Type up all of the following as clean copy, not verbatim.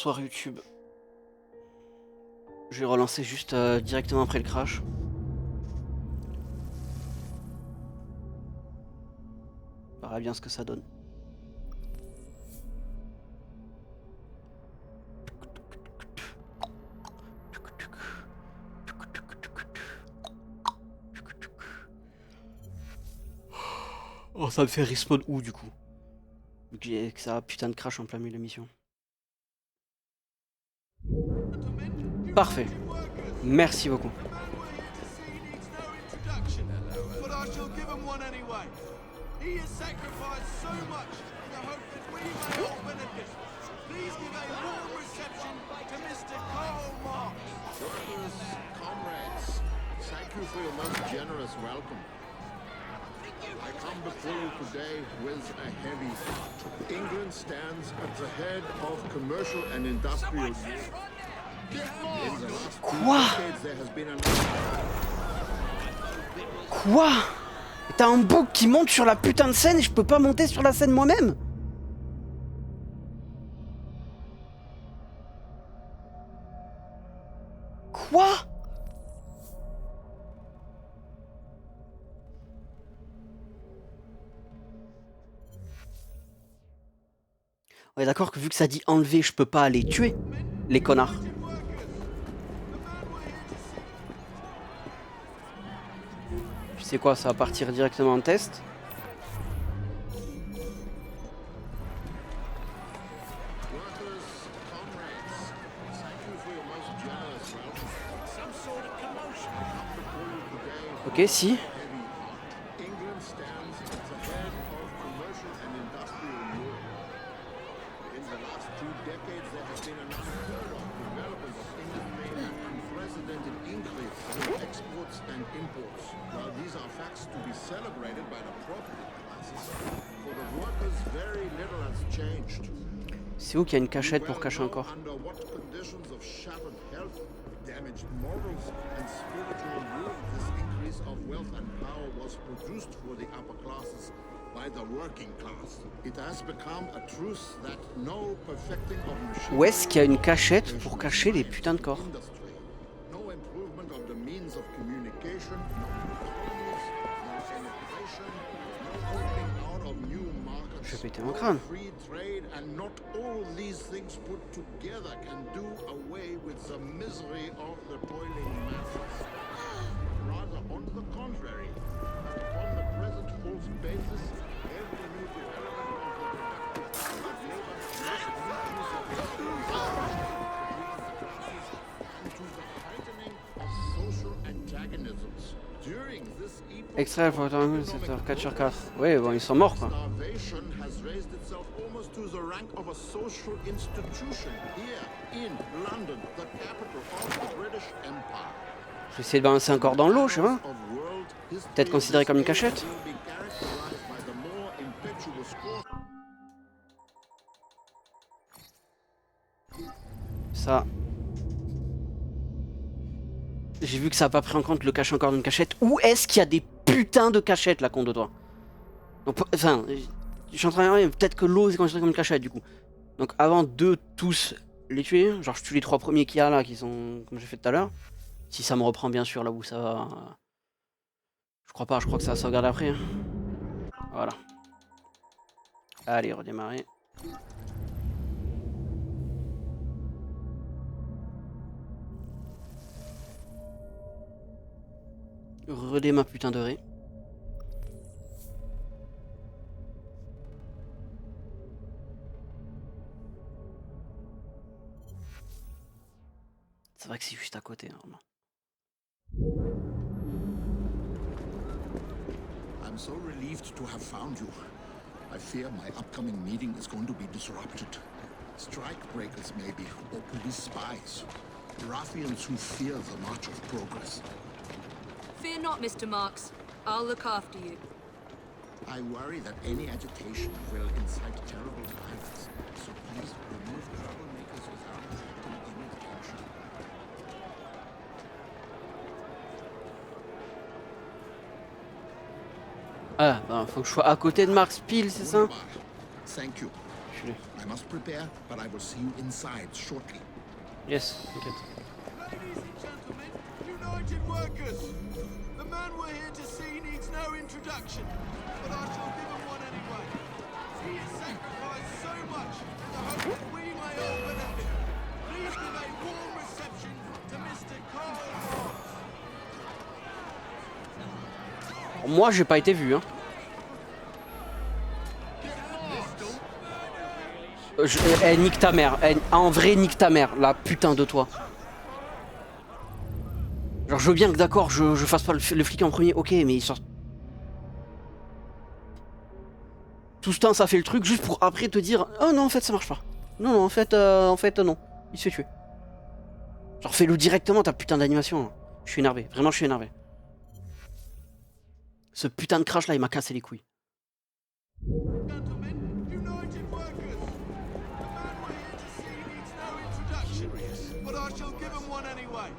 Bonsoir YouTube. Je vais relancer juste directement après le crash. On verra bien ce que ça donne. Oh, ça me fait respawn où du coup? Que ça a putain de crash en plein milieu de l'émission. Parfait. Merci beaucoup. I come before you today with a heavy heart. England stands at the head of commercial and industrial use. In the last Quoi? decades, there has been an... Quoi? T'as un bouc qui monte sur la putain de scène et je peux pas monter sur la scène moi-même? Quoi? On est d'accord que vu que ça dit enlever, je peux pas aller tuer les connards. Tu sais quoi, ça va partir directement en test. Ok, si. England stands at the head of commercial and industrial Europe. In the last 2 decades, there has been an unheard of development of industry and unprecedented increase in exports and imports. While these are facts to be celebrated by the property classes, for the workers, very little has changed. C'est où qu'il y a une cachette pour cacher encore? Under what conditions of shattered health, damaged morals, and spiritual ruin this increase of wealth and power was produced for the upper classes by the working class. It has become a truth that no perfecting of machinery, Où est-ce qu'il y a une cachette pour cacher les putains de corps? industry, no improvement of the means of communication, no colonies, no immigration, no opening out of new markets, Je vais péter mon no crâne. free trade, and not all these things put together can do away with the misery of the toiling masses. Rather, on the contrary, upon the present false basis, every new development of the productive of labor must lead to the classes and to the heightening of social antagonisms. During this epoch, Extrait pour 4 sur 4. Oui, bon, ils sont morts quoi. starvation has raised itself almost to the rank of a social institution here in London, the capital of the British Empire. Je vais essayer de balancer un corps dans l'eau, je sais pas. Of world history, Peut-être considéré comme une cachette. will be characterized by the more impetuous course. Ça. J'ai vu que ça a pas pris en compte le cache encore d'une cachette. Où est-ce qu'il y a des putains de cachettes là, con de toi? Donc, enfin, je suis en train de regarder, peut-être que l'eau c'est considéré comme une cachette du coup. Donc avant de tous les tuer, genre je tue les 3 premiers qu'il y a là, qui sont comme j'ai fait tout à l'heure. Si ça me reprend bien sûr là où ça va. Je crois pas, je crois que ça va sauvegarder après. Hein. Voilà. Allez, redémarrer. Redé ma putain de ré. C'est vrai que c'est juste à côté, normalement. I'm so relieved to have found you. I fear my upcoming meeting is going to be disrupted. Strike breakers, maybe, or police spies. Ruffians who fear the march of progress. Fear not, Mr. Marks. I'll look after you. I worry that any agitation will incite terrible violence. So please remove troublemakers without attracting any attention. Ah, bah, faut que je sois à côté de Marks pile, c'est ça? Thank you. Je enculé. I must prepare, but I will see you inside shortly. Yes, t'inquiète. Ladies and gentlemen, United Workers! The man we're here to see needs no introduction, but I shall give him one anyway. He has sacrificed so much in the hope that we may all benefit. Please give a warm reception to Mr. Karl Marx. Moi, j'ai pas été vu, hein. Nique ta mère. En vrai, nique ta mère, la putain de toi. Genre, je veux bien que d'accord, je fasse pas le flic en premier, ok, mais il sort. Tout ce temps, ça fait le truc juste pour après te dire oh non, en fait, ça marche pas. Non, non, en fait, non. Il se fait tuer. Genre, fais-le directement, ta putain d'animation. Je suis énervé, vraiment, je suis énervé. Ce putain de crash là, il m'a cassé les couilles. Gentlemen, United Workers! The man we're here to see needs no introduction, but I shall give him one anyway.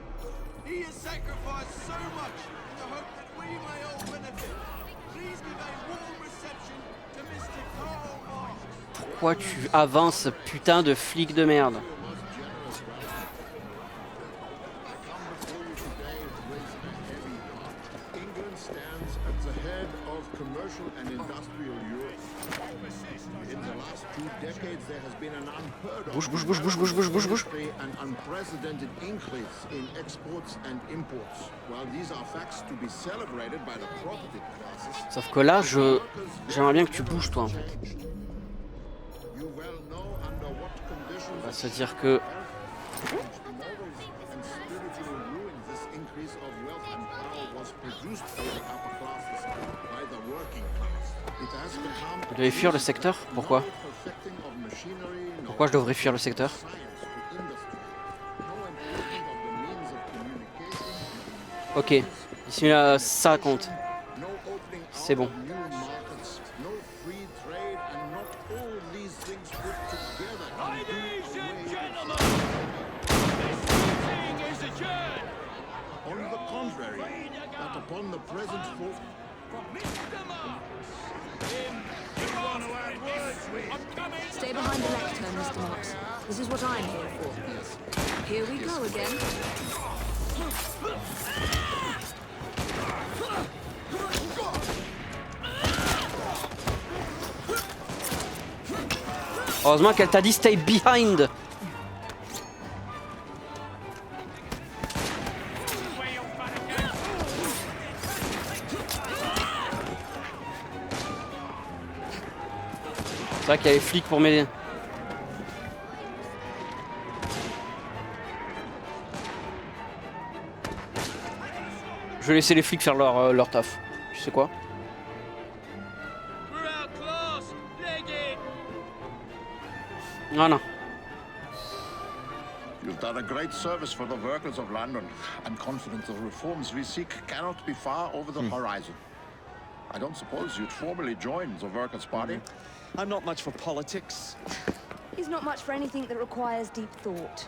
He has sacrificed so much in the hope that we may all benefit. Please give a warm reception to Mr. Karl Marx. Pourquoi tu avances, putain de flic de merde? England stands at the head of commercial and industrial Europe. In the last 2 decades, there has been an unheard of an unprecedented increase in exports and imports. While these are facts to be celebrated by the property classes, Sauf que là, j'aimerais bien que tu bouges toi en fait. you well know under what conditions On va se dire que moral and spiritual ruin this increase of wealth and power was produced by the upper classes, by the working class. It has become vous devez fuir le secteur. Pourquoi? perfecting of machinery, no Pourquoi je devrais fuir le secteur? science to industry, no improvement of the means of communication, Ok, ici là, ça compte. no opening C'est bon. out of new markets, no free trade, and not all these things put together can do away on the contrary, that upon the present force Stay behind the lectern, Mr. Marx. This is what I'm here for. Here we go again. Heureusement qu'elle t'a dit stay behind. C'est vrai qu'il y a les flics pour m'aider. Je vais laisser les flics faire leur taf. Tu sais quoi? Non, non. You've done a great service for the workers of London. I'm confident the reforms we seek cannot be far over the horizon. I don't suppose you'd formally join the Workers' Party? I'm not much for politics. He's not much for anything that requires deep thought.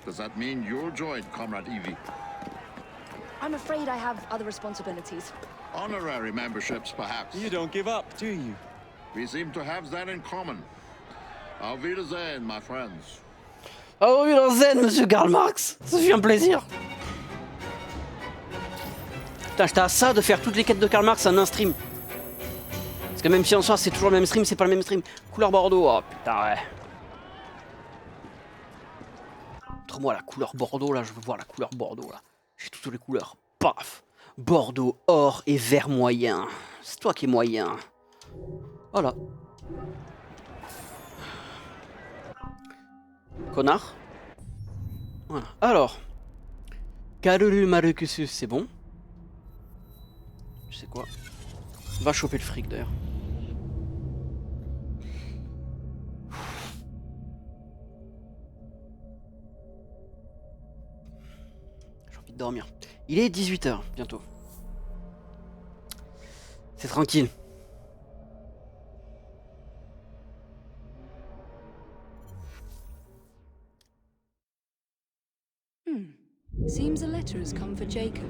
Does that mean you'll join, Comrade Evie? I'm afraid I have other responsibilities. Honorary memberships, perhaps? You don't give up, do you? We seem to have that in common. Auf Wiedersehen, my friends. Au Wiedersehen, monsieur Karl Marx. Ça fait un plaisir. Putain, j'étais à ça de faire toutes les quêtes de Karl Marx en un stream. Parce que même si en soi c'est toujours le même stream, c'est pas le même stream. Couleur Bordeaux, oh putain ouais. Montre-moi la couleur Bordeaux là, je veux voir la couleur Bordeaux là. J'ai toutes les couleurs. Paf. Bordeaux, or et vert moyen. C'est toi qui es moyen. Voilà. Connard. Voilà. Alors. Karolu Marukusus, c'est bon. Tu sais quoi? Va choper le fric d'ailleurs. J'ai envie de dormir. Il est 18 h bientôt. C'est tranquille. Seems a letter has come for Jacob.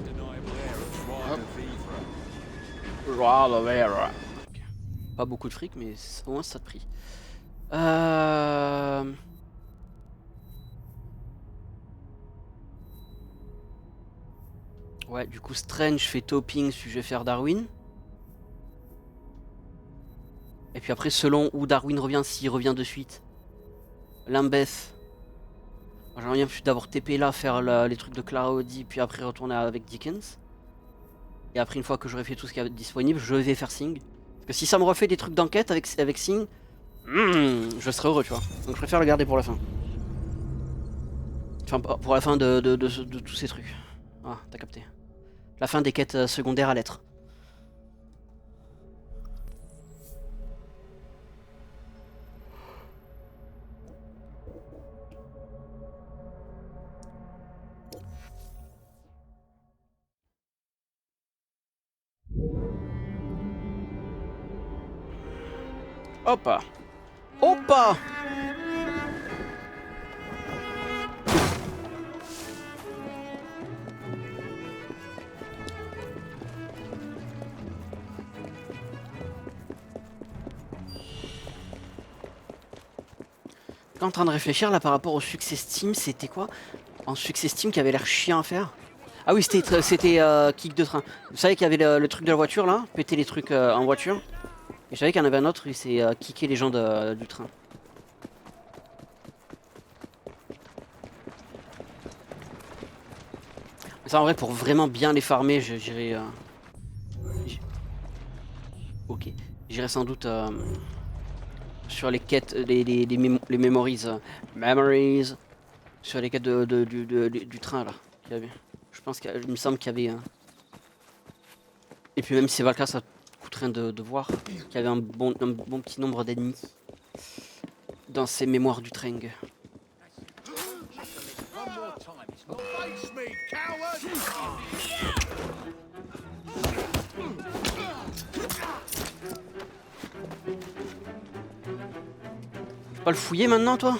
Pas beaucoup de fric, mais au moins ça te prie. Euh... Ouais, du coup, Strange fait topping si je vais faire Darwin. Et puis après, selon où Darwin revient, s'il revient de suite. Lambeth. J'aimerais bien d'abord TP là, faire les trucs de Clara Audi, puis après retourner avec Dickens. Et après, une fois que j'aurai fait tout ce qu'il y a disponible, je vais faire Sing. Parce que si ça me refait des trucs d'enquête avec Sing, je serai heureux, tu vois. Donc je préfère le garder pour la fin. Enfin, pour la fin de tous ces trucs. Ah, t'as capté. La fin des quêtes secondaires à l'être. Hoppa. Hoppa. En train de réfléchir là par rapport au Success Team, c'était quoi? En Success Team qui avait l'air chiant à faire. Ah oui, c'était kick de train. Vous savez qu'il y avait le truc de la voiture là, péter les trucs en voiture. Et je savais qu'il y en avait un autre, il s'est kické les gens du train. Mais ça en vrai, pour vraiment bien les farmer, j'irai... Ok, j'irai sans doute sur les quêtes, les memories, memories, sur les quêtes du train là. Je pense qu'il me semble qu'il y avait... Et puis même si c'est pas le cas, ça coûte rien de voir qu'il y avait un bon petit nombre d'ennemis dans ces mémoires du train. Face me, coward! Tu peux pas le fouiller maintenant, toi?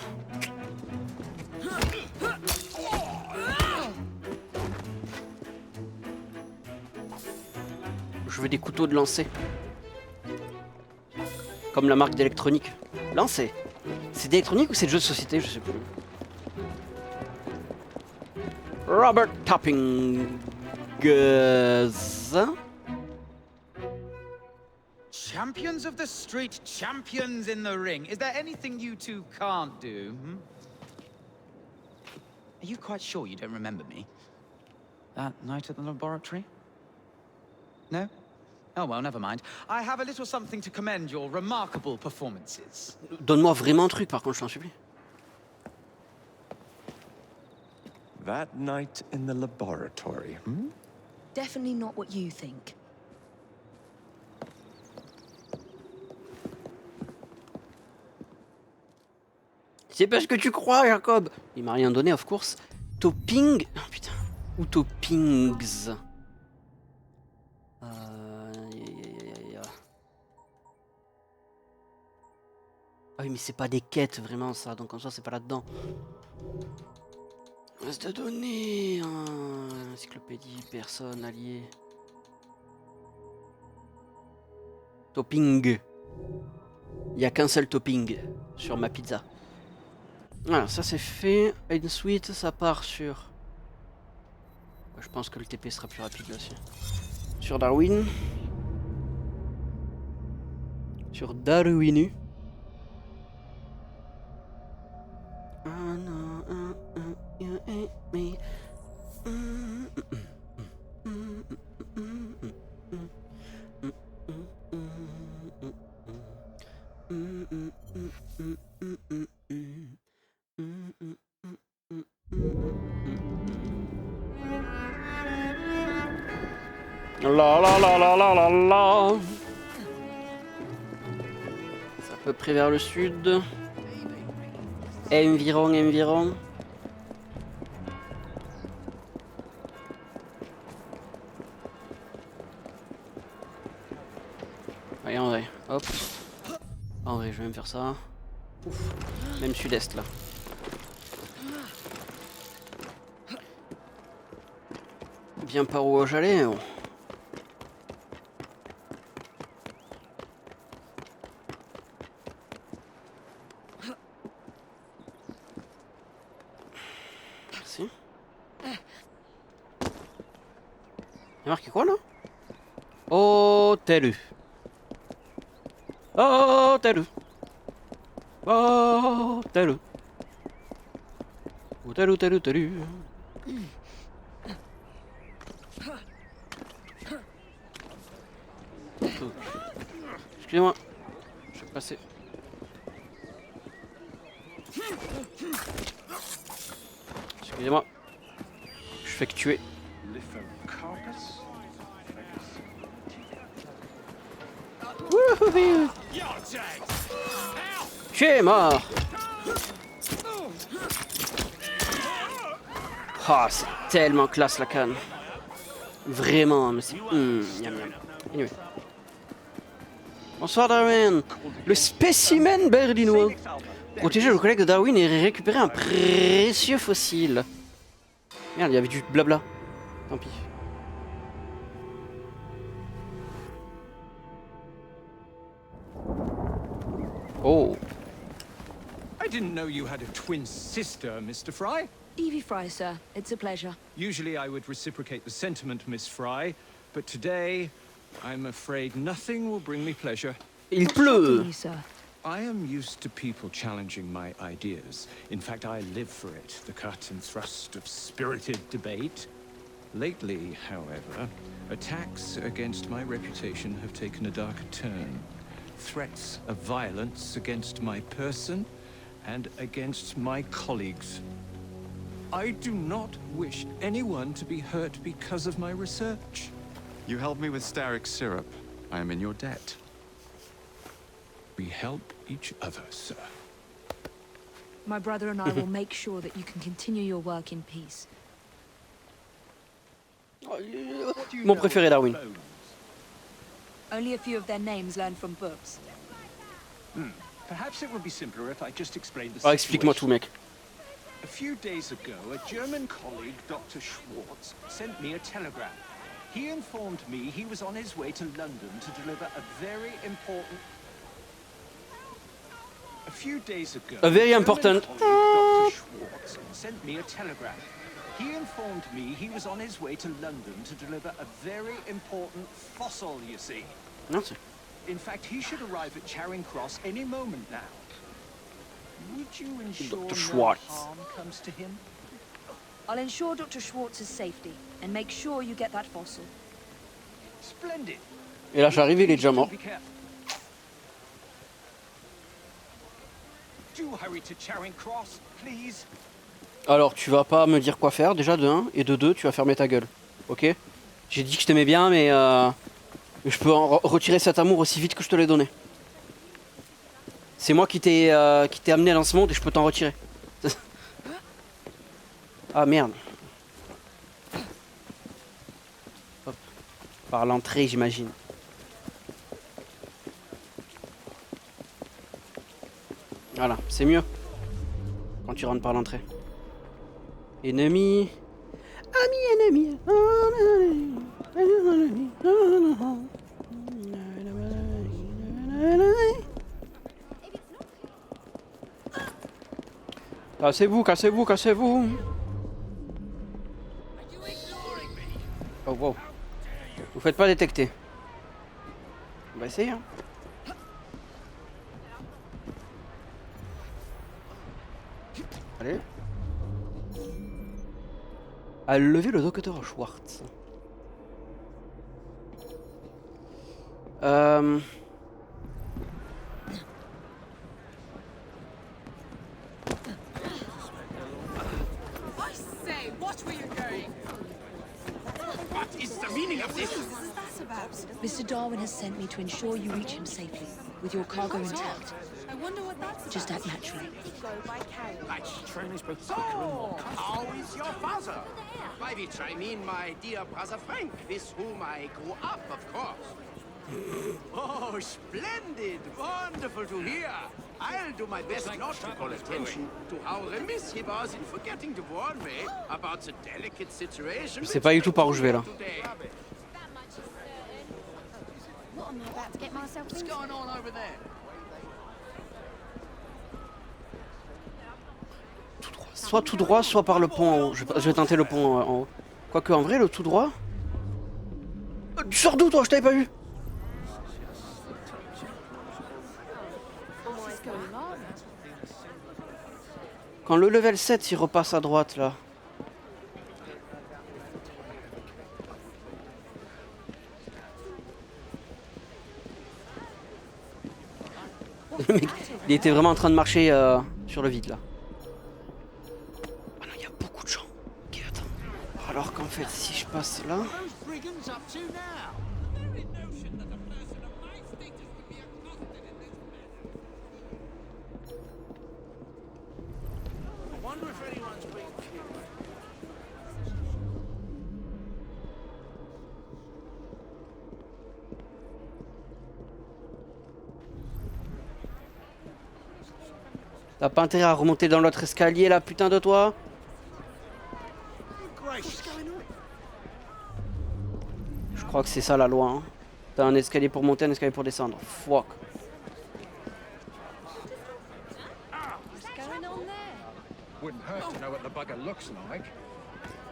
Je veux des couteaux de lancer. Comme la marque d'électronique. Lancer. C'est d'électronique ou c'est de jeu de société? Je sais plus. Robert Topping. Champions of the street, champions in the ring. Is there anything you two can't do? Are you quite sure you don't remember me? That night at the laboratory? No? Oh well, never mind. I have a little something to commend your remarkable performances. Donne-moi vraiment un truc par contre, je t'en supplie. That night in the laboratory, Definitely not what you think. C'est pas ce que tu crois, Jacob. Il m'a rien donné, of course. Topping. Oh, putain. Ou toppings. Ah oui, mais c'est pas des quêtes vraiment ça, donc en soi c'est pas là-dedans. Reste de données. Encyclopédie, personne, allié. Topping. Il y a qu'un seul topping sur ma pizza. Voilà, ça c'est fait. Une suite, ça part sur... Je pense que le TP sera plus rapide là aussi. Sur Darwin. Sur Darwinu. La la la la la la la. C'est à peu près vers le sud. Environ. Allez, en vrai, hop. En vrai, je vais même faire ça. Ouf. Même sud-est là. Bien par où j'allais. Merci. Y'a marqué quoi là? Hôtel. Hôtel. Hôtel. Hôtel, hôtel, hôtel. Excusez-moi. Je vais passer. Excusez-moi. Je fais que tuer. Wouhou. Tu es mort. Ah, c'est tellement classe la canne. Vraiment, mais c'est... Miam, miam. Anyway. Bonsoir Darwin. Le spécimen berlinois. Protéger le collègue de Darwin et récupérer un précieux fossile. Merde, il y avait du blabla. Tant pis. Oh. I didn't know you had a twin sister, Mr. Fry. Evie Fry, sir. It's a pleasure. Usually I would reciprocate the sentiment, Miss Fry, but today I'm afraid nothing will bring me pleasure. Il pleut. You, sir. I am used to people challenging my ideas. In fact, I live for it, the cut and thrust of spirited debate. Lately, however, attacks against my reputation have taken a darker turn. Threats of violence against my person and against my colleagues. I do not wish anyone to be hurt because of my research. You helped me with Starrick syrup. I am in your debt. We help each other, sir. My brother and I will make sure that you can continue your work in peace. Mon préféré Darwin. Only a few of their names learned from books. Perhaps it would be simpler if I just explained the Ah, explique-moi tout, mec. A few days ago, a German colleague, Dr. Schwartz, sent me a telegram. He informed me he was on his way to London to deliver a very important... A few days ago, A very German important... colleague, Dr. Schwartz, sent me a telegram. He informed me he was on his way to London to deliver a very important fossil, you see. Merci. In fact, he should arrive at Charing Cross any moment now. Would you ensure Dr. no Schwartz. harm comes to him? I'll ensure Dr. Schwartz's safety and make sure you get that fossil. Splendid. Et là j'arrive, il est déjà mort. Be careful. Do hurry to Charing Cross, please. Alors tu vas pas me dire quoi faire déjà de 1 et de 2 tu vas fermer ta gueule. Ok? J'ai dit que je t'aimais bien mais je peux en retirer cet amour aussi vite que je te l'ai donné. C'est moi qui t'ai amené dans ce monde et je peux t'en retirer. Ah merde. Hop. Par l'entrée j'imagine. Voilà, c'est mieux. Quand tu rentres par l'entrée. Ennemi. Ami ennemi. Cassez-vous, cassez-vous, cassez-vous. Oh wow. Vous faites pas détecter. On va essayer hein. Allez. À lever le docteur Schwartz. Mr. Darwin has sent me to ensure you reach him safely, with your cargo intact. I wonder what that's Just act naturally. How is your father? By which I mean my dear brother Frank, with whom I grew up, of course. Oh, splendid! Wonderful to hear. I'll do my best not to call attention to how remiss he was in forgetting to warn me about the delicate situation. Je sais pas du tout par où je vais là. What am I about to get myself What's into? going on over there? soit tout droit, soit par le pont en haut. Je vais tenter le pont en haut. Quoique en vrai, le tout droit... Tu sors d'où toi? Je t'avais pas vu. Quand le level 7 il repasse à droite là. Le mec, il était vraiment en train de marcher sur le vide là. Ah non, il y a beaucoup de gens. Ok, attends. Alors qu'en fait, si je passe là. T'as pas intérêt à remonter dans l'autre escalier là, putain de toi. Je crois que c'est ça la loi. Hein. T'as un escalier pour monter, un escalier pour descendre. Fuck.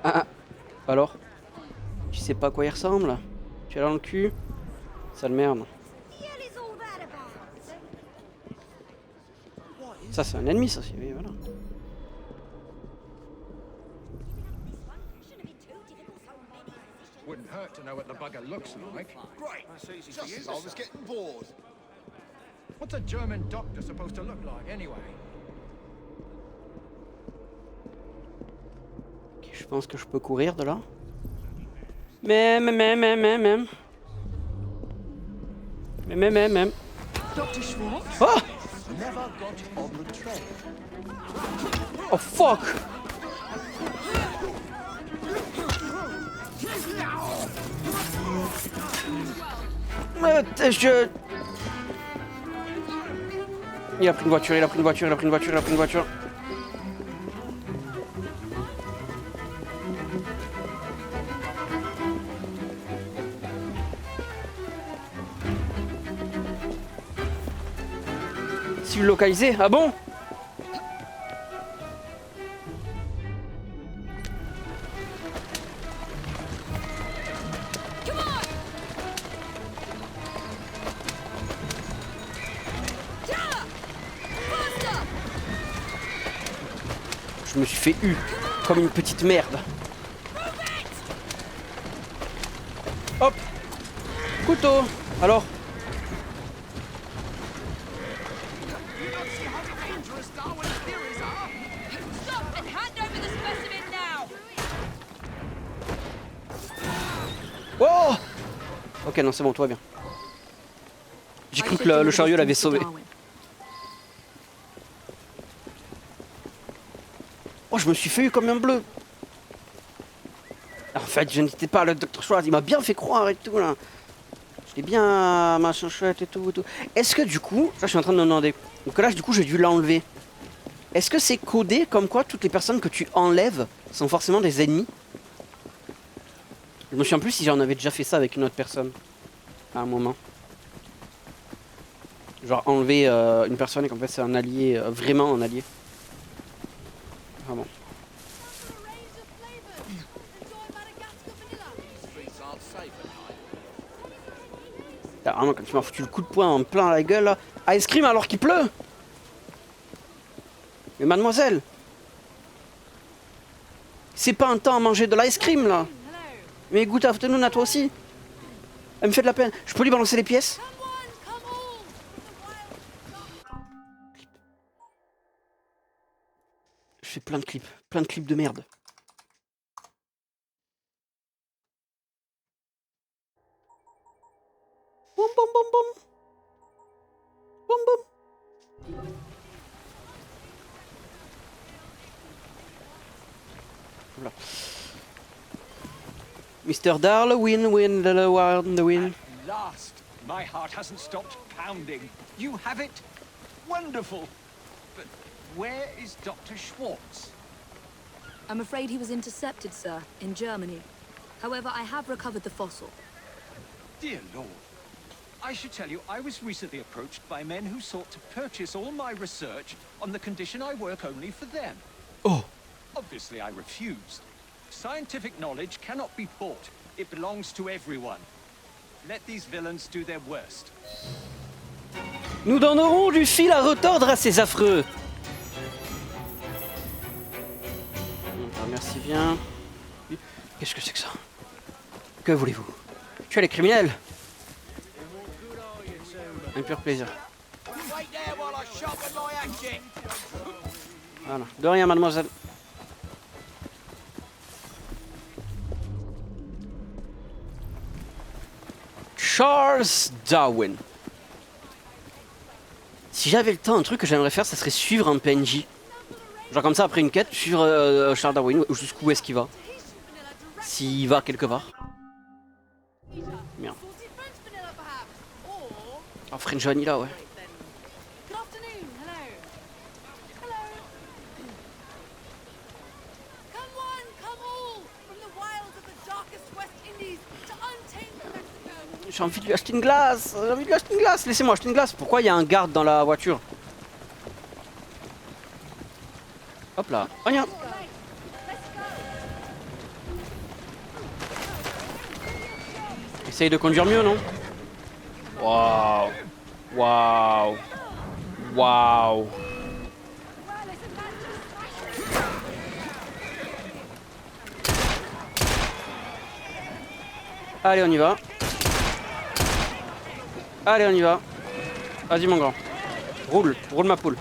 Ah, alors? Tu sais pas à quoi il ressemble? Tu as dans le cul? Sale merde. Ça c'est un ennemi ça, oui, voilà. Wouldn't hurt to know what the bugger looks like. Great. Just as I was getting bored. What's a German doctor supposed to look like anyway? Ok, je pense que je peux courir de là. Même. Dr. Schwartz? Oh! Oh fuck! Il a pris une voiture. Cible localisée, ah bon? Je me suis fait U comme une petite merde. Hop! Couteau! Alors? Oh! Ok, non, c'est bon, tout va bien. J'ai cru que le chariot l'avait sauvé. Oh, je me suis fait eu comme un bleu. En fait, je n'étais pas le Dr. Schwartz, il m'a bien fait croire et tout là. Je l'ai bien machin chouette et tout. Est-ce que du coup, ça je suis en train de me demander. Donc là, du coup, j'ai dû l'enlever. Est-ce que c'est codé comme quoi toutes les personnes que tu enlèves sont forcément des ennemis? Je me souviens plus si j'en avais déjà fait ça avec une autre personne. À un moment. Genre enlever une personne et qu'en fait c'est un allié, vraiment un allié. Vraiment. Ah, vraiment, quand tu m'as foutu le coup de poing en plein à la gueule là. Ice cream alors qu'il pleut! Mais mademoiselle! C'est pas un temps à manger de l'ice cream là! Mais goûte afternoon à toi aussi! Elle me fait de la peine. Je peux lui balancer les pièces? Je fais plein de clips de merde. Boum boum boum boum. Boum boum. Voilà. Mr. Darwin, win the wild the win. At last, my heart hasn't stopped pounding. You have it? Wonderful. But where is Dr. Schwartz? I'm afraid he was intercepted, sir, in Germany. However, I have recovered the fossil. Dear Lord. I should tell you, I was recently approached by men who sought to purchase all my research on the condition I work only for them. Oh. Obviously, I refused. Scientific knowledge cannot be bought. It belongs to everyone. Let these villains do their worst. Nous donnerons du fil à retordre à ces affreux. Merci bien. Qu'est-ce que c'est que ça? Que voulez-vous? Tu es les criminels? Un pur plaisir. Voilà. De rien, mademoiselle. Charles Darwin. Si j'avais le temps, un truc que j'aimerais faire, ça serait suivre un PNJ. Genre comme ça, après une quête, suivre Charles Darwin, jusqu'où est-ce qu'il va. S'il va quelque part. Merde. Oh, French Vanilla, ouais. J'ai envie de lui acheter une glace. J'ai envie de lui acheter une glace. Laissez-moi acheter une glace. Pourquoi il y a un garde dans la voiture? Hop là. Rien. Essaye de conduire mieux, non? Waouh. Waouh. Waouh. Allez, on y va. Allez, on y va. Vas-y, mon grand. Roule ma poule.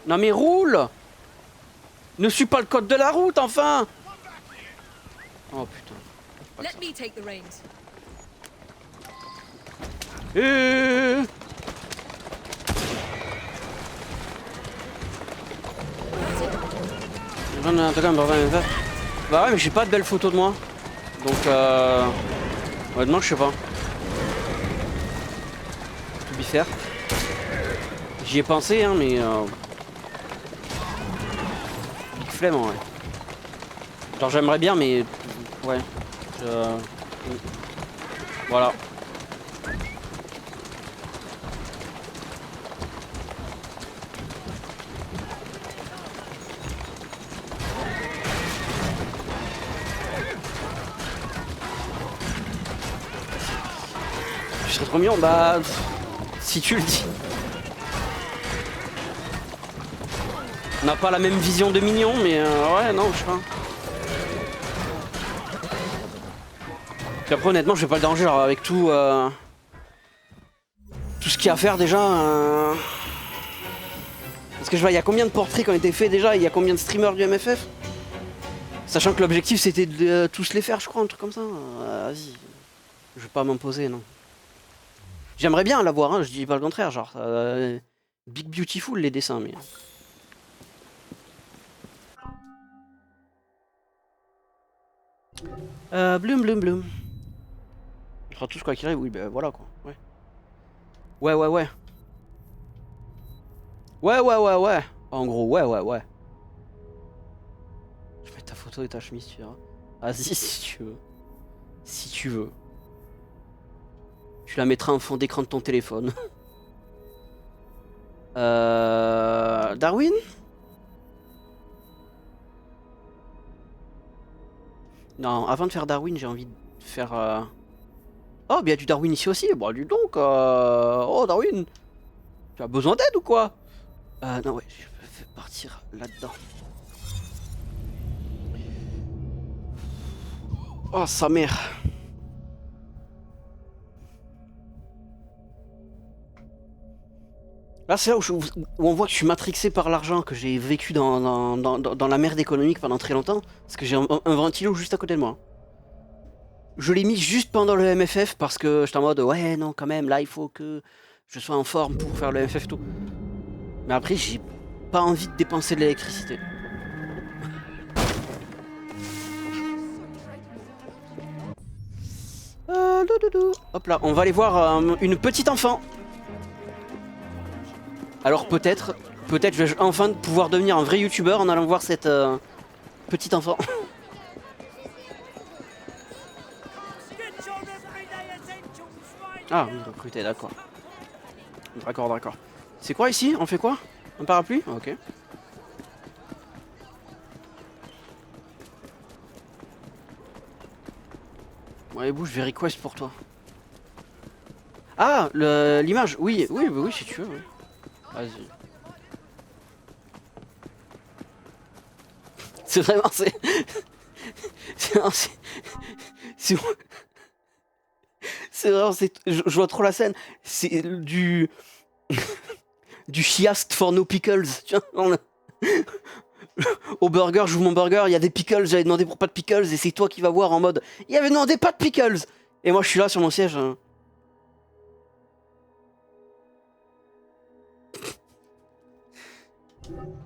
Non mais roule! Ne suis pas le code de la route, enfin! Oh putain. Let me take the reins. Bah ouais, mais j'ai pas de belles photos de moi. Donc honnêtement, je sais pas. To be fair. J'y ai pensé, hein, mais big flemme, ouais. Genre j'aimerais bien, mais ouais. Voilà. Je serais trop mignon, bah si tu le dis. On n'a pas la même vision de mignon, mais ouais, non, je sais pas. Puis après, honnêtement, je vais pas le déranger, genre, avec tout ce qu'il y a à faire déjà. Parce que je vois, il y a combien de portraits qui ont été faits déjà, il y a combien de streamers du MFF? Sachant que l'objectif c'était de tous les faire, je crois, un truc comme ça. Vas-y, je vais pas m'imposer, non. J'aimerais bien l'avoir, hein, je dis pas le contraire, genre. Big Beautiful les dessins, mais. Bloom, bloom, bloom. On fera tous quoi qu'il arrive, oui, ben voilà quoi. Ouais. Ouais, ouais, ouais. Ouais, ouais, ouais, ouais. En gros, ouais, ouais, ouais. Je vais mettre ta photo et ta chemise, tu verras. Vas-y, si tu veux. Si tu veux. Tu la mettras en fond d'écran de ton téléphone. Darwin? Non, avant de faire Darwin, j'ai envie de faire... Oh, il y a du Darwin ici aussi. Bon, dis donc. Oh, Darwin. Tu as besoin d'aide ou quoi? Non, ouais, je vais partir là-dedans. Oh, sa mère. Là, c'est là où on voit que je suis matrixé par l'argent, que j'ai vécu dans la merde économique pendant très longtemps. Parce que j'ai un ventilo juste à côté de moi. Je l'ai mis juste pendant le MFF parce que j'étais en mode ouais, non, quand même, là, il faut que je sois en forme pour faire le MFF et tout. Mais après, j'ai pas envie de dépenser de l'électricité. Hop là, on va aller voir une petite enfant. Alors peut-être je vais enfin pouvoir devenir un vrai youtubeur en allant voir cette petite enfant. Ah oui, recruter, d'accord. D'accord. C'est quoi ici? On fait quoi? Un parapluie? Ok. Ouais, bouge, je vais request pour toi. Ah, l'image, oui, oui, oui, si tu veux. Oui. Vas-y. C'est vraiment, c'est vraiment, je vois trop la scène. C'est du chiast for no pickles. Tu vois, au burger, j'ouvre mon burger, il y a des pickles, j'avais demandé pour pas de pickles et c'est toi qui vas voir en mode il avait demandé pas de pickles. Et moi je suis là sur mon siège.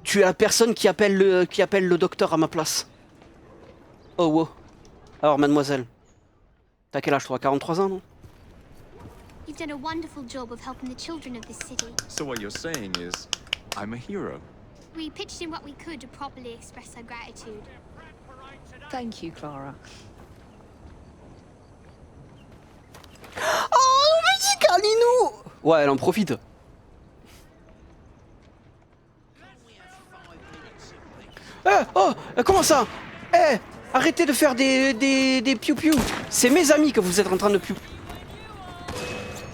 Tu es la personne qui appelle le docteur à ma place. Oh wow. Alors mademoiselle, t'as quel âge toi? 43 ans non? You've done a wonderful job of helping the children of this city. So what you're saying is, I'm a hero. We pitched in what we could to properly express our gratitude. Thank you, Clara. Oh mais Carlinou! Ouais, elle en profite. Oh, comment ça? Arrêtez de faire des piou-piou. C'est mes amis que vous êtes en train de piou.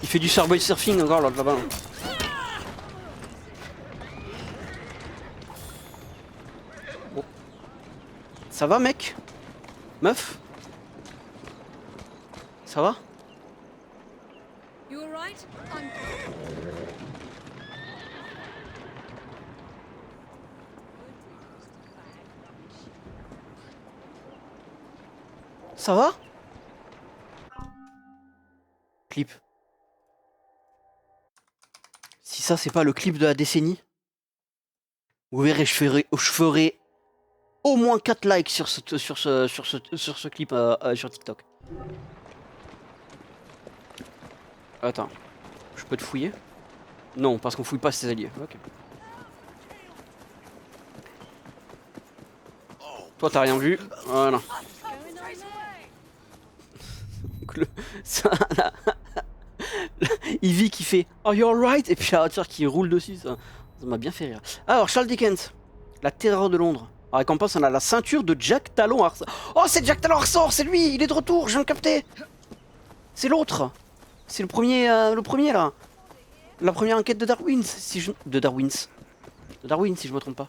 Il fait du surboy surfing encore là-bas. Bon. Ça va mec? Meuf? Ça va? You alright? Ça va? Clip. Si ça c'est pas le clip de la décennie, vous verrez, je ferai au moins 4 likes sur ce clip sur TikTok. Attends, je peux te fouiller? Non, parce qu'on fouille pas ses alliés. Ok. Toi t'as rien vu, voilà. Ivy qui fait "Are you alright?" et puis la voiture qui roule dessus, ça m'a bien fait rire. Alors Charles Dickens, la terreur de Londres. En récompense, on a la ceinture de Jack Talon Arthur. Oh, c'est Jack Talon Arthur, c'est lui, il est de retour, je viens de capter. C'est l'autre, c'est le premier là. La première enquête de Darwin, de Darwin, si je me trompe pas.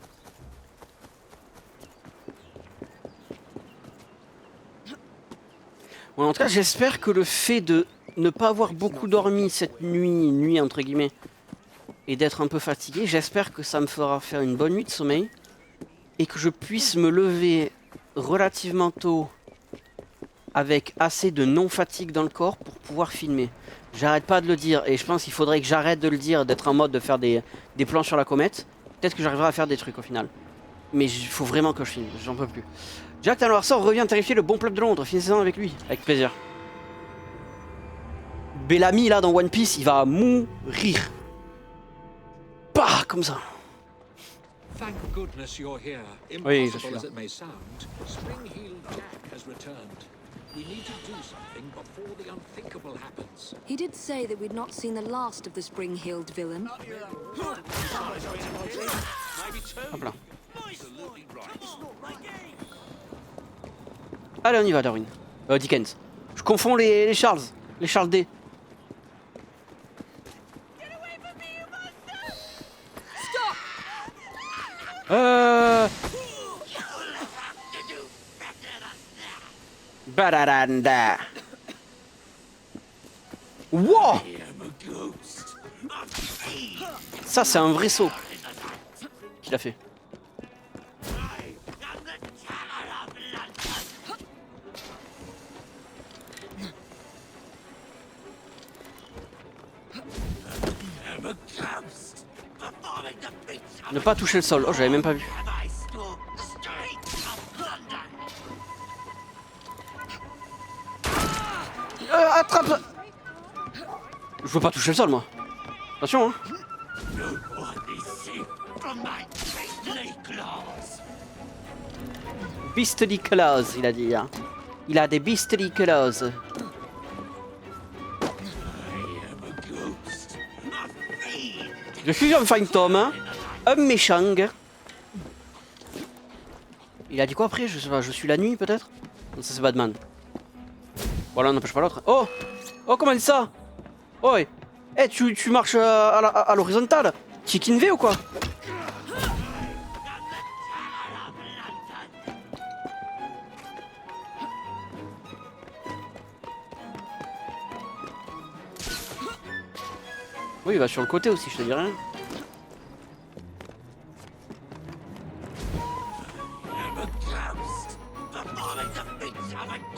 Ouais, en tout cas, j'espère que le fait de ne pas avoir beaucoup dormi cette nuit entre guillemets, et d'être un peu fatigué, j'espère que ça me fera faire une bonne nuit de sommeil, et que je puisse me lever relativement tôt, avec assez de non-fatigue dans le corps pour pouvoir filmer. J'arrête pas de le dire, et je pense qu'il faudrait que j'arrête de le dire, d'être en mode de faire des plans sur la comète. Peut-être que j'arriverai à faire des trucs au final. Mais il faut vraiment que je filme, j'en peux plus. Jack Talon Arthur revient terrifier le bon peuple de Londres, finissez-en avec lui, avec plaisir. Bellamy là dans One Piece, il va mourir. Bah, comme ça. Thank goodness you're here. Oui, je suis Impossible là. as it may sound, Spring-heeled Jack has returned. We need to do something before the unthinkable happens. He did say that we'd not seen the last of the spring-heeled villain. Hop là. Allez, on y va, Darwin. Dickens. Je confonds les Charles. Les Charles D. Badadanda. Wow. Ça, c'est un vrai saut qu'il a fait. Ne pas toucher le sol. Oh, j'avais même pas vu. Attrape! Je veux pas toucher le sol, moi. Attention, hein. Beastly claws, il a dit. Hein. Il a des beastly claws. Je suis un fantôme, hein. Un méchant. Il a dit quoi après? Je sais pas, je suis la nuit peut-être? Non, ça c'est Batman. Bon là, n'empêche pas l'autre. Oh! Oh, comment dit ça? Oh! Eh, tu marches à l'horizontale? Chicken V ou quoi? Oui, il va sur le côté aussi, je te dis rien.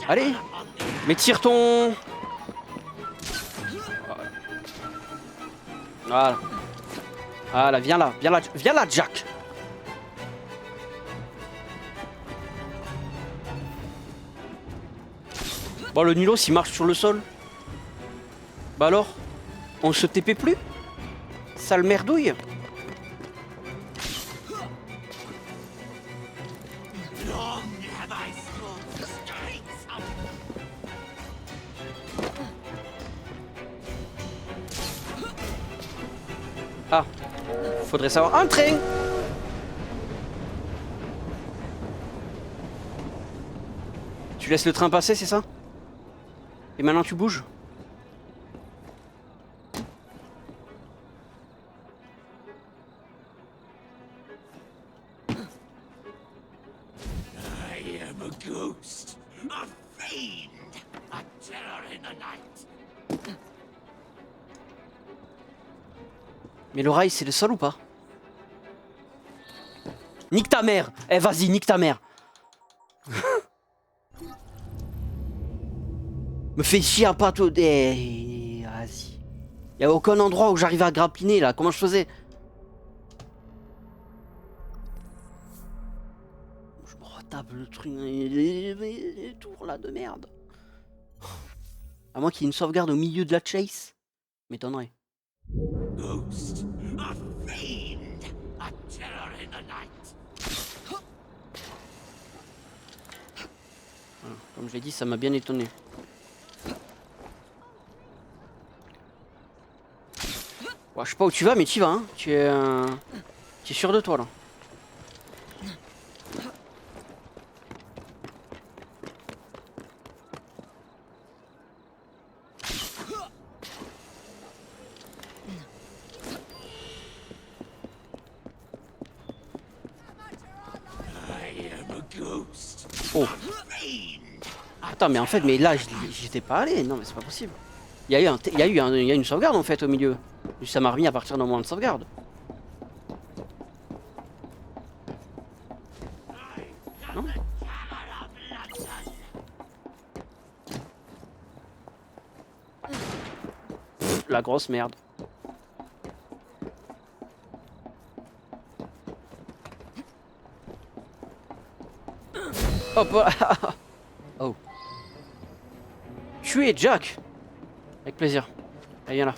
Allez, mais tire ton... Voilà. Voilà, viens là, Jack. Bon, le nulos, il marche sur le sol. Bah alors, on se TP plus? Sale merdouille. Ah, faudrait savoir un train. Tu laisses le train passer, c'est ça? Et maintenant tu bouges? Mais le rail, c'est le sol ou pas? Nique ta mère! Eh, vas-y, nique ta mère! Me fais chier à pas tout. Eh, vas-y. Y'a aucun endroit où j'arrivais à grappiner là. Comment je faisais? Je me retape le truc. Les tours là de merde. À moins qu'il y ait une sauvegarde au milieu de la chase. M'étonnerait. Ghost, a fiend, a terror in the night. Voilà. Comme je l'ai dit, ça m'a bien étonné. Ouais, je sais pas où tu vas, mais tu y vas. Hein. Tu es sûr de toi là. Oh. Attends, mais en fait, mais là, j'étais pas allé. Non, mais c'est pas possible. Il y a une sauvegarde en fait au milieu. Ça m'a remis à partir d'un moment de sauvegarde. Non? Pff, la grosse merde. Hop. Oh. Tu es Jack. Avec plaisir. Allez, viens là.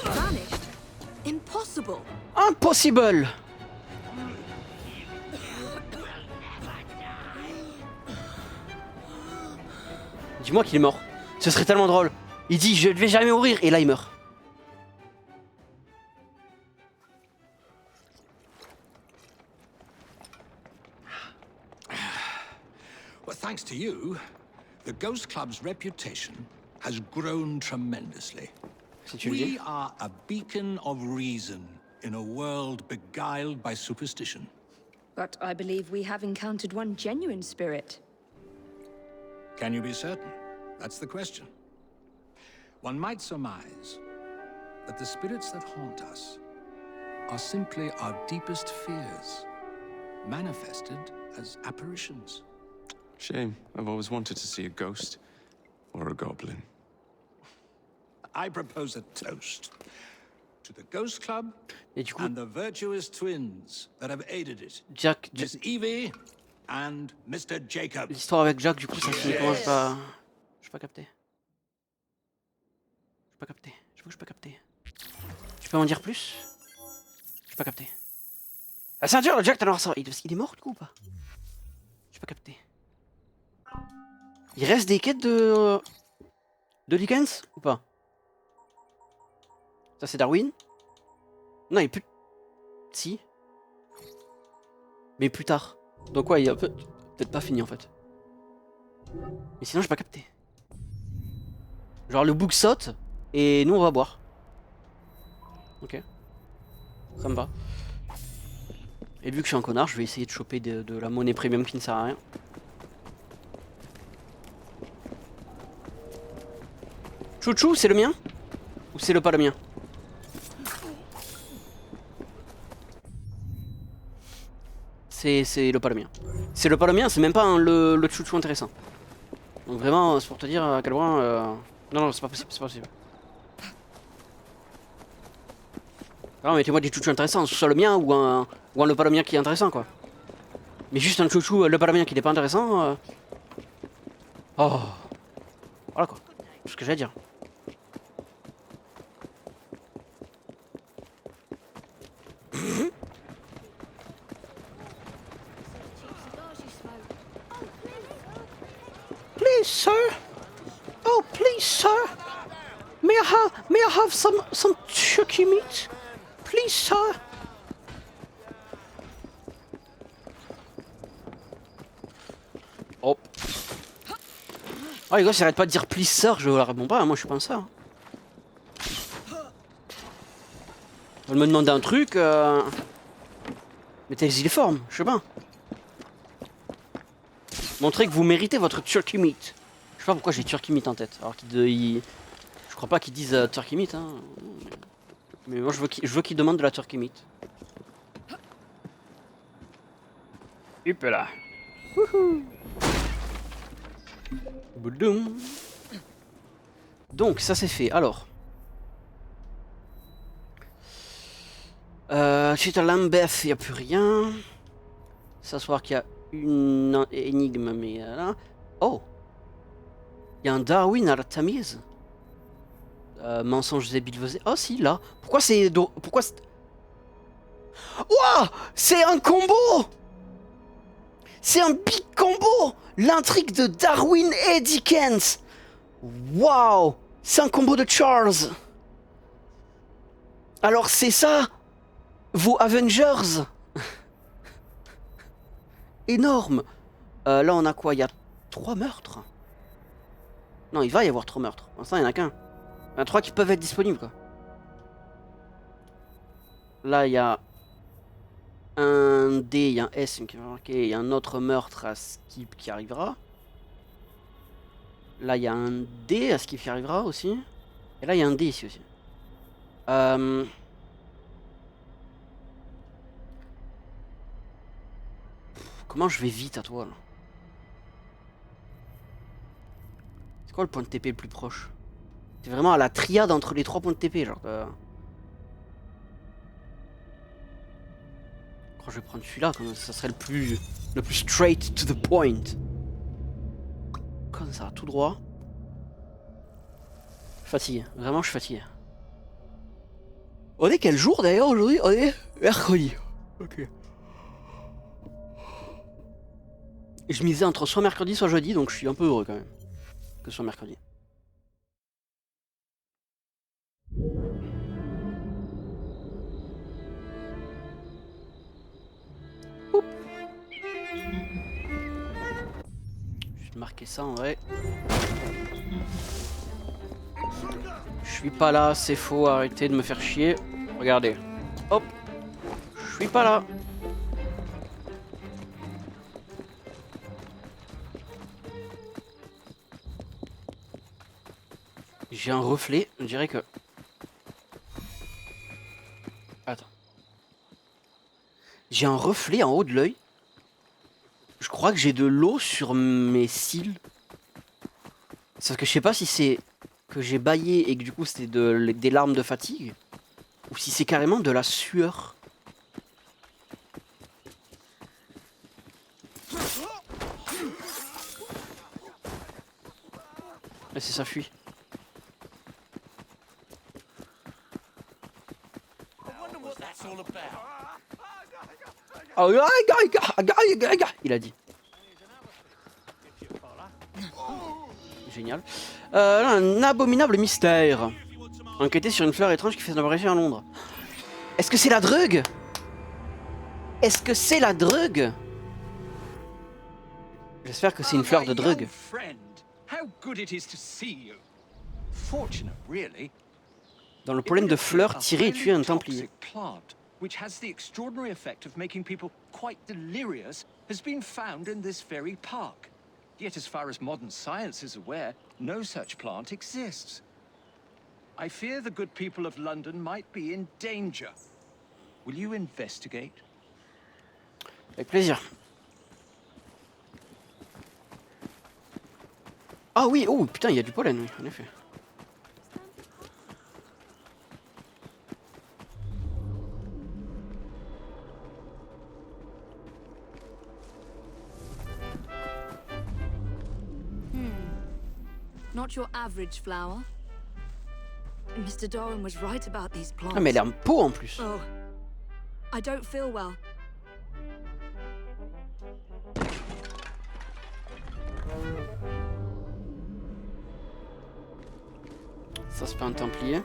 Vanished? Impossible. Impossible. Dis-moi qu'il est mort. Ce serait tellement drôle. Il dit je ne vais jamais mourir et là il meurt. Well, thanks to you, the Ghost Club's reputation has grown tremendously. Si tu le dis. We are a beacon of reason in a world beguiled by superstition. But I believe we have encountered one genuine spirit. Can you be certain? That's the question. One might surmise that the spirits that haunt us are simply our deepest fears, manifested as apparitions. Shame. I've always wanted to see a ghost. Or a goblin. I propose a toast to the Ghost Club Et du coup, and the virtuous twins that have aided it. Jack, Miss Evie and Mr. Jacob. l'histoire avec Jack, du coup, ça finit comment? Je pas capté. Je peux pas capter. Tu peux m'en dire plus? J'ai pas capté. La ceinture, Jack t'en ça. Il est mort du coup ou pas? J'ai pas capté. Il reste des quêtes de Dickens ou pas? Ça c'est Darwin? Non, il est plus... Si. Mais plus tard. Donc ouais, il a peut-être pas fini en fait. Mais sinon j'ai pas capté. Genre le bouc saute et nous on va boire. Ok. Ça me va. Et vu que je suis un connard, je vais essayer de choper de la monnaie premium qui ne sert à rien. Chouchou, c'est le mien? Ou c'est le pas le mien? C'est le pas le mien. C'est le pas le mien, c'est même pas le chouchou intéressant. Donc vraiment, c'est pour te dire à quel point... Non, non, c'est pas possible, c'est pas possible. Non, mettez-moi des chouchous intéressants, soit le mien ou un le pas le mien qui est intéressant, quoi. Mais juste un chouchou, le pas le mien qui n'est pas intéressant... Oh. Voilà, quoi. C'est ce que j'allais dire. Please, sir. Oh, please, sir. May I have some turkey meat? Please, sir. Oh. Oh, les gars, s'arrête pas de dire please, sir, je leur réponds pas, hein, moi je suis pas un sir. Elle me demande un truc, mettez les formes, je sais pas. Montrez que vous méritez votre turkey meat. Je sais pas pourquoi j'ai turkey meat en tête. Alors je crois pas qu'ils disent turkey meat. Hein. Mais moi je veux qu'ils demandent de la turkey meat. Hop là. Wouhou. Boudoum. Donc ça c'est fait. Alors. Chez Lambeth, il n'y a plus rien. S'asseoir qu'il y a une énigme, mais là... Oh! Il y a un Darwin à la Tamise. Mensonges et bilvesés. Oh si, là. Pourquoi c'est... Pourquoi c'est... Ouah! C'est un combo! C'est un big combo! L'intrigue de Darwin et Dickens! Waouh! C'est un combo de Charles! Alors c'est ça, vos Avengers! Énorme! Là on a quoi? Il y a 3 meurtres? Non, il va y avoir 3 meurtres. Pour l'instant il n'y en a qu'un. Il y en a 3 qui peuvent être disponibles, quoi. Là il y a un D, il y a un S qui va marquer, il y a un autre meurtre à Skip qui arrivera. Là il y a un D à Skip qui arrivera aussi. Et là il y a un D ici aussi. Comment je vais vite à toi là? C'est quoi le point de TP le plus proche? C'est vraiment à la triade entre les 3 points de TP, genre. Je crois que je vais prendre celui-là, comme ça serait le plus straight to the point. Comme ça, tout droit. Je suis fatigué, vraiment je suis fatigué. On est quel jour d'ailleurs aujourd'hui? On est mercredi. Ok. Et je misais entre soit mercredi soit jeudi, donc je suis un peu heureux quand même que ce soit mercredi. Oup. Je vais marquer ça en vrai. Je suis pas là, c'est faux, arrêtez de me faire chier. Regardez. Hop. Je suis pas là. J'ai un reflet, on dirait que... Attends. J'ai un reflet en haut de l'œil. Je crois que j'ai de l'eau sur mes cils. Sauf que je sais pas si c'est que j'ai bâillé et que du coup c'était des larmes de fatigue. Ou si c'est carrément de la sueur. Et c'est ça fuit. Il a dit. Génial. Là, un abominable mystère. Enquêter sur une fleur étrange qui fait son apparition à Londres. Est-ce que c'est la drogue? Est-ce que c'est la drogue? J'espère que c'est une fleur de drogue. Dans le pollen de fleurs, tirer et tuer un templier. Which has the extraordinary effect of making people quite delirious, has been found in this very park. Yet as far as modern science is aware, no such plant exists. I fear the good people of London might be in danger. Will you investigate? Avec plaisir. Ah oui, oh putain, il y a du pollen, oui, en effet. Not your average flower. Mr. Darwin was right about these plants. Ah mais elle est en pot en plus. Oh, I don't feel well. Ça se fait un templier.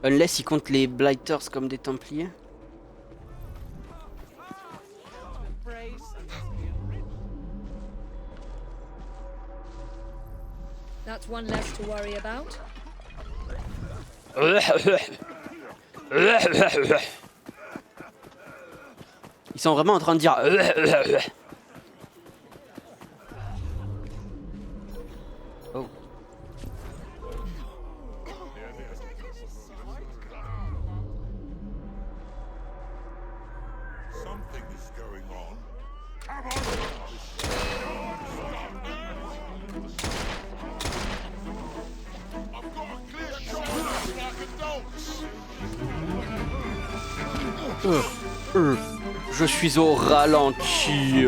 Unless il compte les blighters comme des templiers. That's one less to worry about. Ils sont vraiment en train de dire. Oh. Something is going on. I've got a clear shot like a dog. Je suis au ralenti.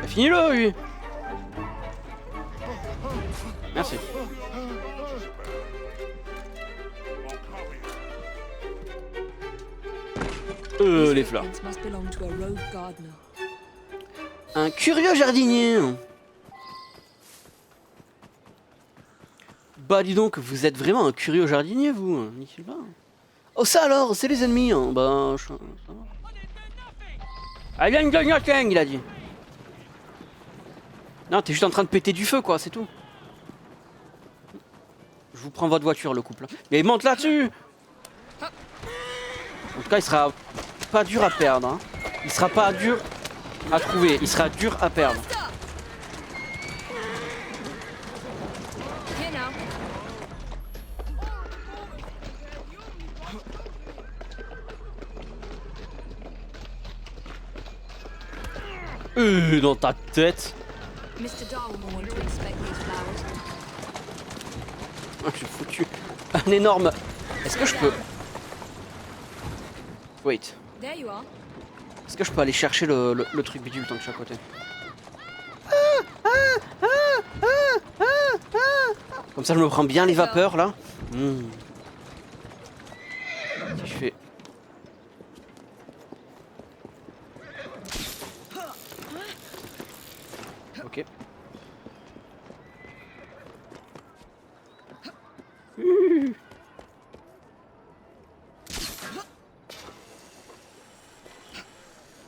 Finis-le, lui. Merci. Les fleurs. Un curieux jardinier. Bah dis donc, vous êtes vraiment un curieux jardinier, vous. Oh ça alors, c'est les ennemis. Hein. Bah, ça va. Alien Gnoccheng, il a dit. Non, t'es juste en train de péter du feu, quoi, c'est tout. Je vous prends votre voiture, le couple. Mais monte là-dessus. En tout cas, il sera pas dur à perdre. Hein. Il sera pas dur à trouver. Il sera dur à perdre. Dans ta tête. J'ai foutu un énorme. Est-ce que je peux? Wait. Est-ce que je peux aller chercher le truc bidule tant que je suis à côté? Comme ça je me prends bien les vapeurs là. Si je fais... Ok.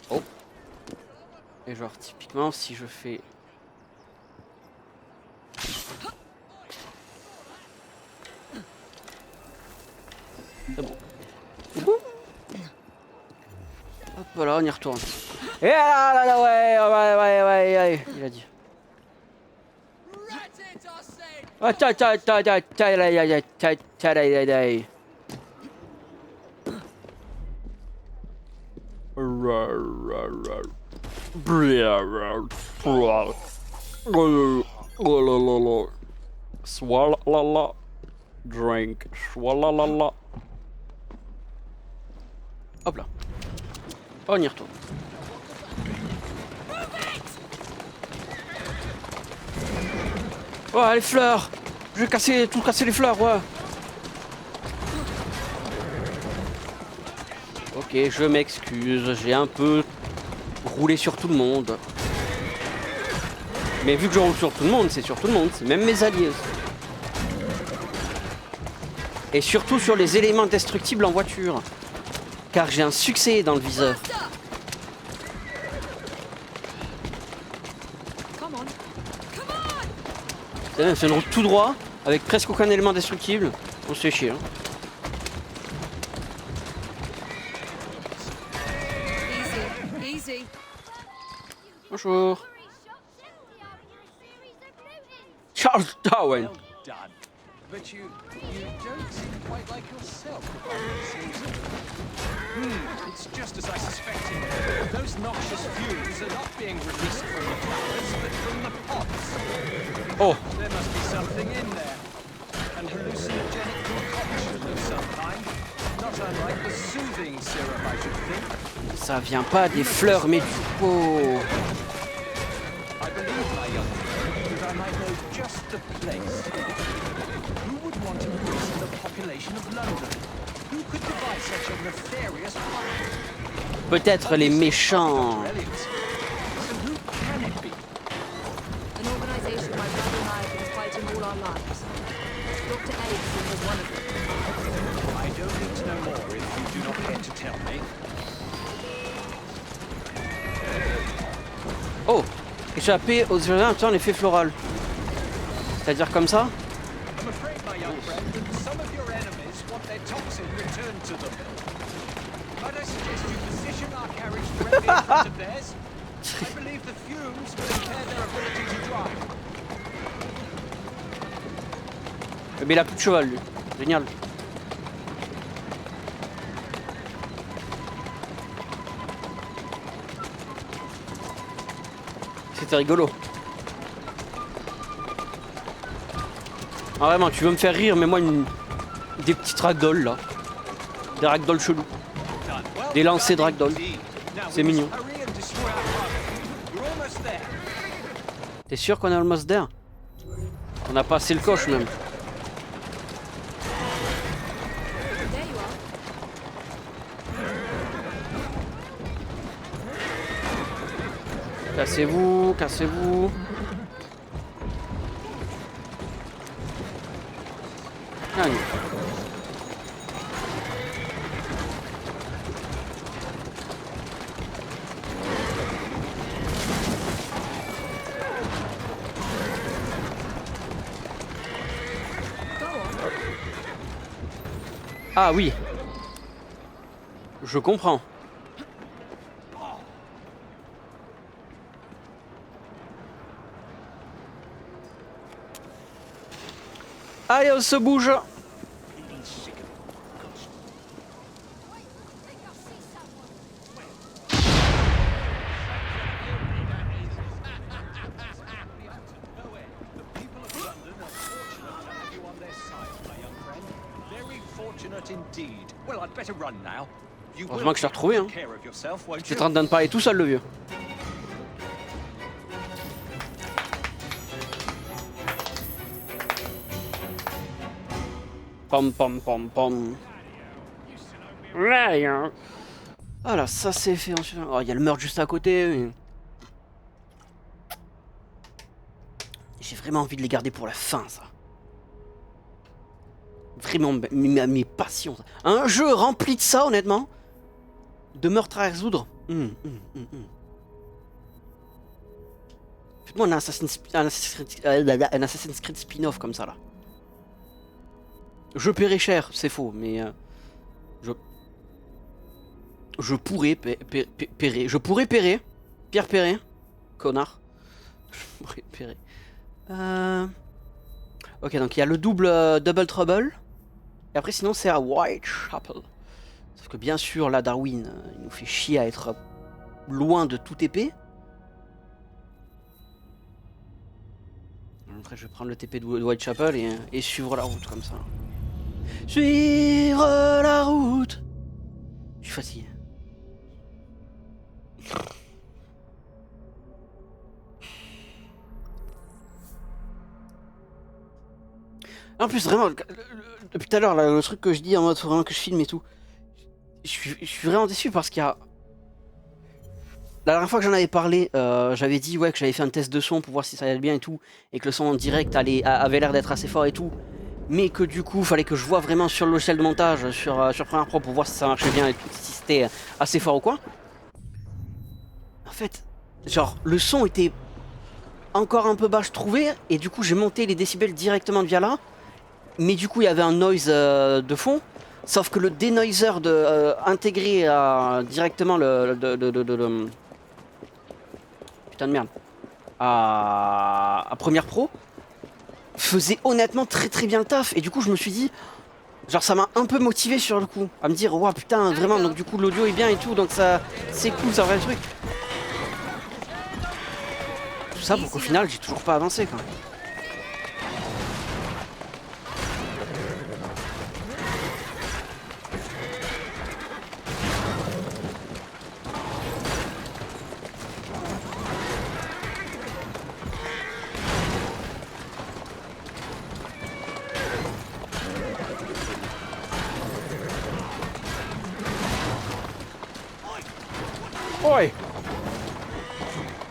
Oh. Et genre typiquement si je fais... C'est bon. Hop voilà, on y retourne. Et là, ouais, il a dit. Swalala. Drink. Swalala. Hop là. On y retourne. Oh, les fleurs! Je vais casser, tout casser les fleurs, ouais! Ok, je m'excuse, j'ai un peu roulé sur tout le monde. Mais vu que je roule sur tout le monde, c'est sur tout le monde, c'est même mes alliés aussi. Et surtout sur les éléments destructibles en voiture. Car j'ai un succès dans le viseur. C'est une route tout droit, avec presque aucun élément destructible. On se fait chier. Hein. Easy. Bonjour. Charles Darwin. Well done. But you don't seem quite like yourself. It's just as I suspected. Those noxious fumes are not being released from the flowers, but from the pods. Oh. There must be something in there. An hallucinogenic concoction of some kind. Not unlike the soothing syrup, I should think. Ça vient pas des fleurs, mais du pot. I believe, my young friend, that I might know just the place. Who would want to poison the population of London? Who could devise such a nefarious plan? Peut-être les méchants. And who can it be? An organization my brother and I have been fighting all our lives. Dr. Erickson was one of them. I don't need to know more if you do not care to tell me. Oh, échapper aux urgences en effet floral. C'est-à-dire comme ça? I'm afraid, my young friend, that some of your enemies want their toxin returned to them. Might I suggest you position our carriage directly in front of theirs? I believe the fumes will impair their ability to drive. Mais il a plus de cheval, lui. Génial. C'était rigolo. Ah vraiment, tu veux me faire rire, mais moi des petites ragdolls là. Des ragdolls chelous. Des lancers de ragdolls. C'est mignon. T'es sûr qu'on est almost there? On a passé le coche même. Cassez-vous, cassez-vous. Allez. Ah oui. Je comprends. Allez, on se bouge. Heureusement que je t'ai retrouvé, hein. J'étais en train de me parler tout seul, le vieux. Pom pom pom pom. Voilà, ça c'est fait ensuite. Oh, il y a le meurtre juste à côté. Mais... j'ai vraiment envie de les garder pour la fin, ça. Vraiment mes passions. Un jeu rempli de ça, honnêtement. De meurtres à résoudre. Faites-moi un Assassin's Creed spin-off comme ça, là. Je paierai cher, c'est faux, mais je pourrais payer. Je pourrais payer. Pierre Perret, connard. Je pourrais payer. Ok, donc il y a le double trouble. Et après, sinon, c'est à Whitechapel. Sauf que bien sûr, là, Darwin, il nous fait chier à être loin de toute épée. Après, je vais prendre le TP de Whitechapel et suivre la route comme ça. Suivre la route. Je suis fatigué. En plus, vraiment, depuis tout à l'heure, le truc que je dis en mode faut vraiment que je filme et tout, je suis vraiment déçu parce qu'il y a... La dernière fois que j'en avais parlé, j'avais dit ouais, que j'avais fait un test de son pour voir si ça allait bien et tout, et que le son en direct avait l'air d'être assez fort et tout, mais que du coup, fallait que je vois vraiment sur le logiciel de montage, sur Premiere Pro pour voir si ça marchait bien et tout, si c'était assez fort ou quoi. En fait, genre, le son était encore un peu bas, je trouvais, et du coup, j'ai monté les décibels directement via là. Mais du coup il y avait un noise de fond, sauf que le denoiser intégré directement putain de merde à Premiere Pro faisait honnêtement très bien le taf, et du coup je me suis dit, genre ça m'a un peu motivé sur le coup, à me dire ouah putain vraiment, donc du coup l'audio est bien et tout, donc ça c'est cool, ça va le truc. Tout ça pour qu'au final j'ai toujours pas avancé quoi. Oi.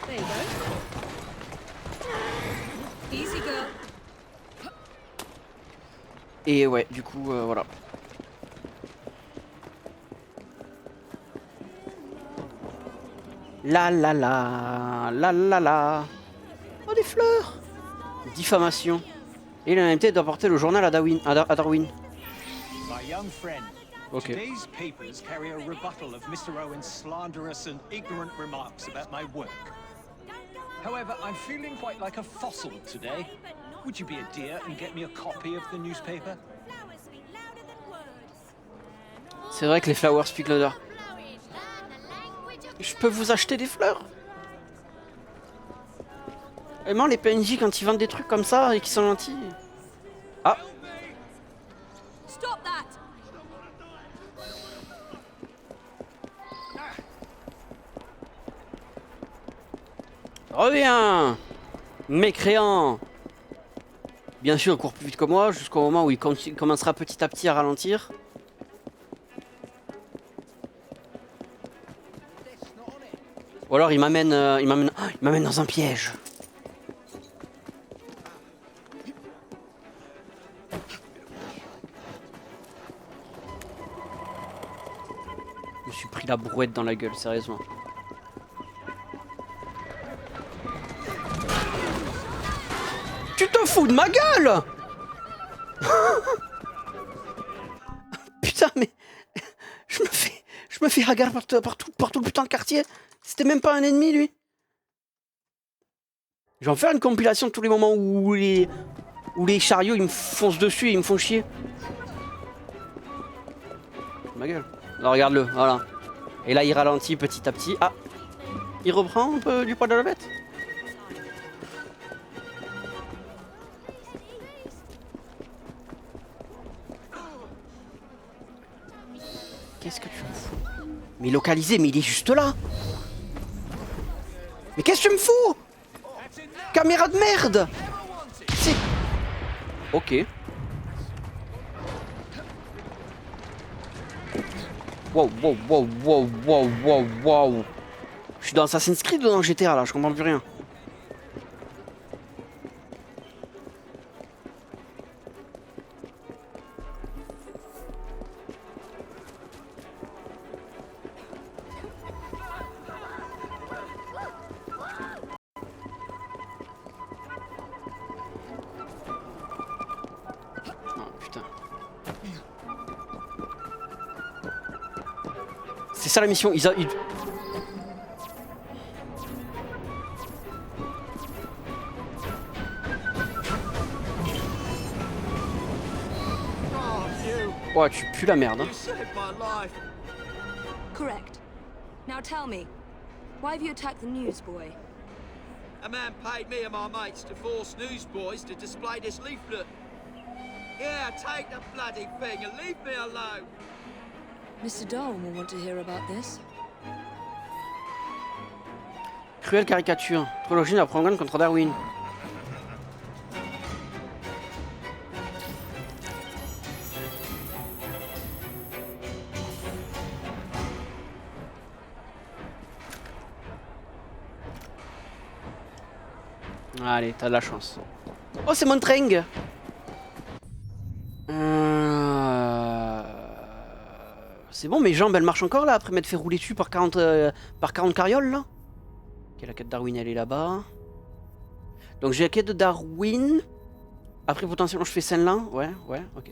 There you go. Easy girl. Et ouais, du coup, voilà. La la la, la la la. Oh, des fleurs. Diffamation. Et l'unanimité doit porter le journal à Darwin. My young friend, Okay. today's papers carry a rebuttal of Mr. Owen's slanderous and ignorant remarks about my work. However, I'm feeling quite like a fossil today. Would you be a dear and get me a copy of the newspaper? C'est vrai que les flowers speak louder. Je peux vous acheter des fleurs? Vraiment, les PNJ, quand ils vendent des trucs comme ça et qu'ils sont gentils. Ah! Stop that! Reviens! Mécréant! Bien sûr, il court plus vite que moi jusqu'au moment où il commencera petit à petit à ralentir. Ou alors il m'amène dans un piège. Je me suis pris la brouette dans la gueule, sérieusement. Tu te fous de ma gueule? Putain, mais je me fais hagar partout le putain de quartier. C'était même pas un ennemi, lui. Je vais en faire une compilation de tous les moments où les chariots ils me foncent dessus et ils me font chier. Ma gueule. Alors regarde-le, voilà. Et là il ralentit petit à petit. Ah, il reprend un peu du poids de la bête. Qu'est-ce que tu me fous? Mais localisé, mais il est juste là. Mais qu'est-ce que tu me fous? Caméra de merde. C'est... Ok. Wow, wow, wow, wow, wow, wow, wow. Je suis dans Assassin's Creed ou dans GTA là, je comprends plus rien. C'est ça la mission, ils... Ouais, tu pues la merde. Hein. Correct. Now tell me, why have you attacked the newsboy? A man paid me and my mates to force newsboys to display this leaflet. Yeah, take the bloody thing and leave me alone. Mr. Darwin will want to hear about this. Cruelle caricature. Trilogie de la propagande contre Darwin. Allez, t'as de la chance. Oh, c'est Montreng. C'est bon, mes jambes elles marchent encore là après m'être fait rouler dessus par 40 carrioles là. Ok, la quête de Darwin elle est là-bas. Donc j'ai la quête de Darwin. Après potentiellement je fais celle-là. Ouais, ok.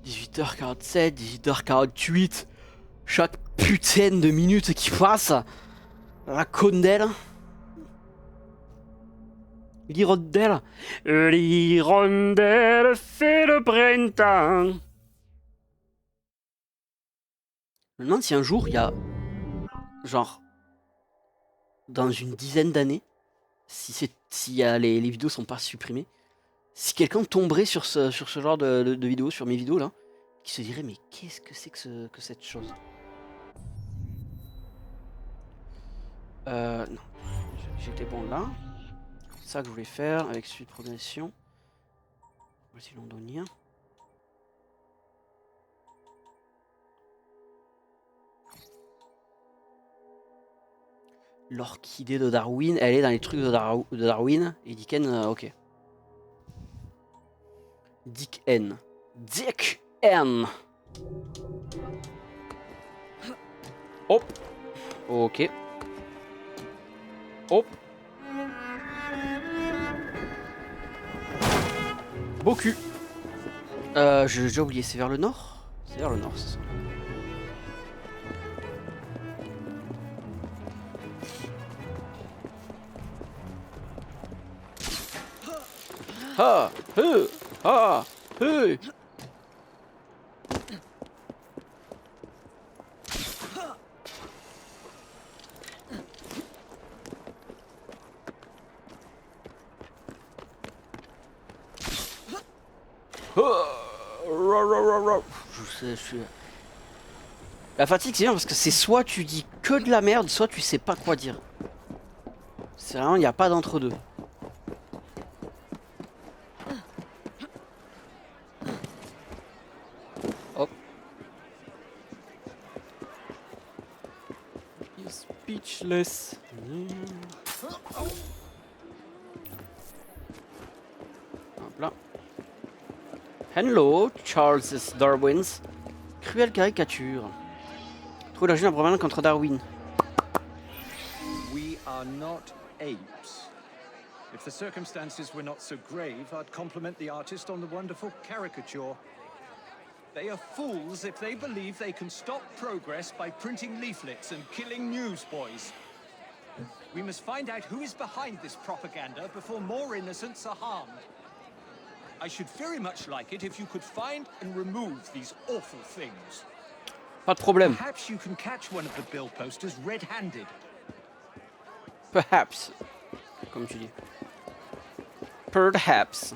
« 18h47, 18h48. Chaque putain de minute qui passe. La condelle. L'hirondelle. L'hirondelle fait le printemps. Je me demande si un jour il y a, genre, dans une dizaine d'années, si les vidéos sont pas supprimées, si quelqu'un tomberait sur ce genre de vidéos, sur mes vidéos là, qui se dirait mais qu'est-ce que c'est que cette chose? Non, j'étais bon là. C'est ça que je voulais faire avec suite de progression. Voici londonien. L'orchidée de Darwin, elle est dans les trucs de Darwin. Et Dickens, ok. Dick N. Dick N. Hop. Ok. Hop. Beau cul. J'ai déjà oublié, c'est vers le nord? C'est vers le nord, c'est ça. Ah, ah, hey. Je suis... La fatigue c'est bien parce que c'est soit tu dis que de la merde, soit tu sais pas quoi dire. C'est vraiment, il n'y a pas d'entre deux. Hop. Speechless. Hop là. Hello, Charles Darwin's. Cruelle caricature. Trouve la jeune propagande contre Darwin. We are not apes. If the circumstances were not so grave, I'd compliment the artist on the wonderful caricature. They are fools if they believe they can stop progress by printing leaflets and killing newsboys. We must find out who is behind this propaganda before more innocents are harmed. I should very much like it if you could find and remove these awful things. Pas de problème. Perhaps you can catch one of the bill posters red-handed. Perhaps. Comme tu dis. Perhaps.